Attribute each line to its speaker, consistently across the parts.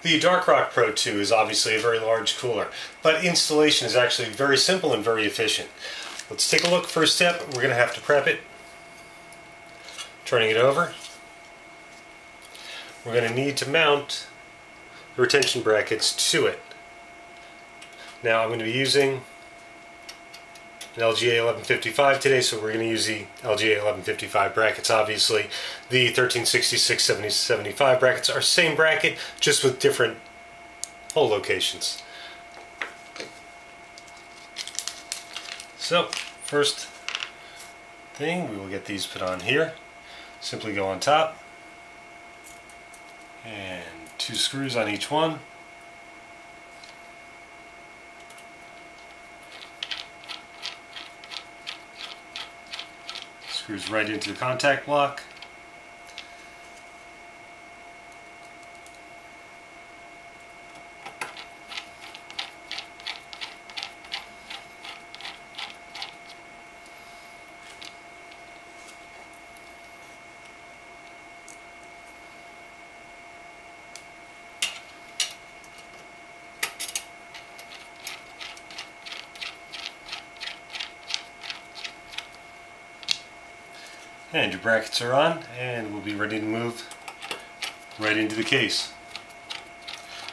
Speaker 1: The Darkrock Pro 2 is obviously a very large cooler, but installation is actually very simple and very efficient. Let's take a look. First step, we're going to have to prep it. Turning it over. We're going to need to mount the retention brackets to it. Now I'm going to be using an LGA 1155 today, so we're going to use the LGA 1155 brackets. Obviously, the 1366 7075 brackets are same bracket, just with different hole locations. So, first thing, we will get these put on here. Simply go on top, and 2 screws on each one. Screws right into the contact block. And your brackets are on, and we'll be ready to move right into the case.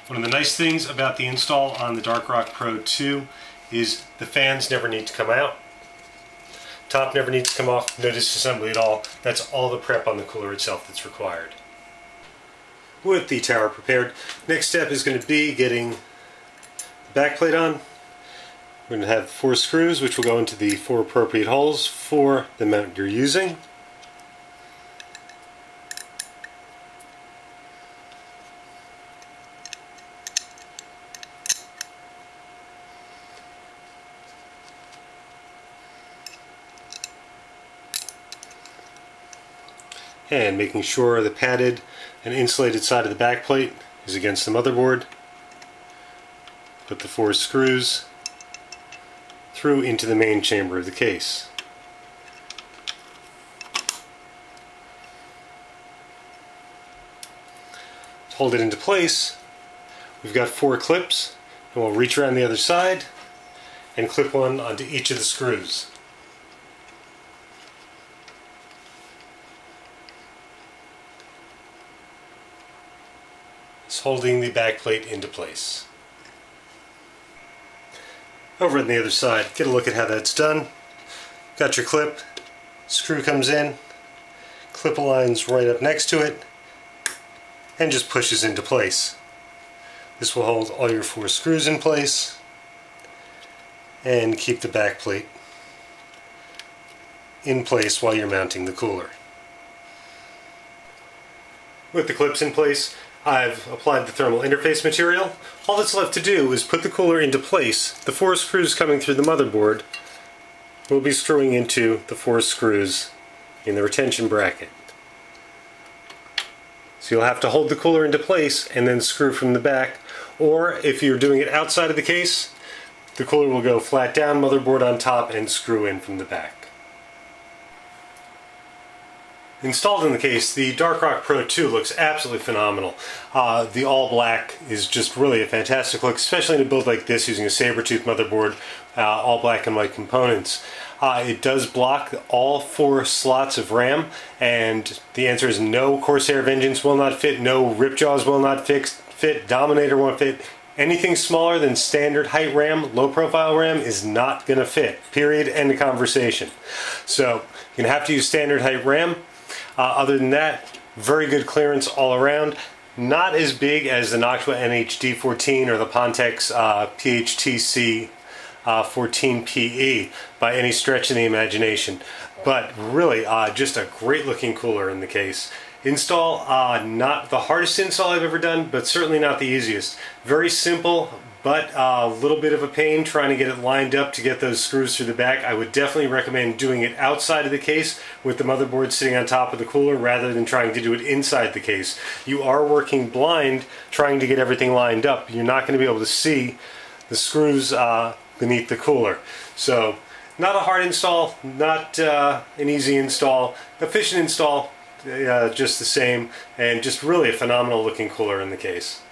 Speaker 1: One of the nice things about the install on the Darkrock Pro 2 is the fans never need to come out. Top never needs to come off, no disassembly at all. That's all the prep on the cooler itself that's required. With the tower prepared, next step is going to be getting the back plate on. We're going to have 4 screws, which will go into the 4 appropriate holes for the mount you're using. And making sure the padded and insulated side of the back plate is against the motherboard. Put the 4 screws through into the main chamber of the case. To hold it into place, we've got 4 clips, and we'll reach around the other side and clip one onto each of the screws. Holding the back plate into place. Over on the other side, get a look at how that's done. Got your clip, screw comes in, clip aligns right up next to it, and just pushes into place. This will hold all your 4 screws in place and keep the back plate in place while you're mounting the cooler. With the clips in place, I've applied the thermal interface material. All that's left to do is put the cooler into place. The 4 screws coming through the motherboard will be screwing into the 4 screws in the retention bracket. So you'll have to hold the cooler into place and then screw from the back, or if you're doing it outside of the case, the cooler will go flat down, motherboard on top, and screw in from the back. Installed in the case, the Darkrock Pro 2 looks absolutely phenomenal. The all black is just really a fantastic look, especially in a build like this using a saber-tooth motherboard, all black and white components. It does block all 4 slots of RAM, and the answer is no. Corsair Vengeance will not fit, no Ripjaws will not fit, Dominator won't fit. Anything smaller than standard height RAM, low profile RAM, is not going to fit. Period. End of conversation. So you're going to have to use standard height RAM. Other than that, very good clearance all around. Not as big as the Noctua NHD14 or the Pontex PHTC 14PE by any stretch of the imagination, but really just a great looking cooler in the case. Install, not the hardest install I've ever done, but certainly not the easiest. Very simple, but a little bit of a pain trying to get it lined up to get those screws through the back. I would definitely recommend doing it outside of the case with the motherboard sitting on top of the cooler rather than trying to do it inside the case. You are working blind trying to get everything lined up. You're not going to be able to see the screws beneath the cooler. So not a hard install, not an easy install, efficient install, just the same, and just really a phenomenal looking cooler in the case.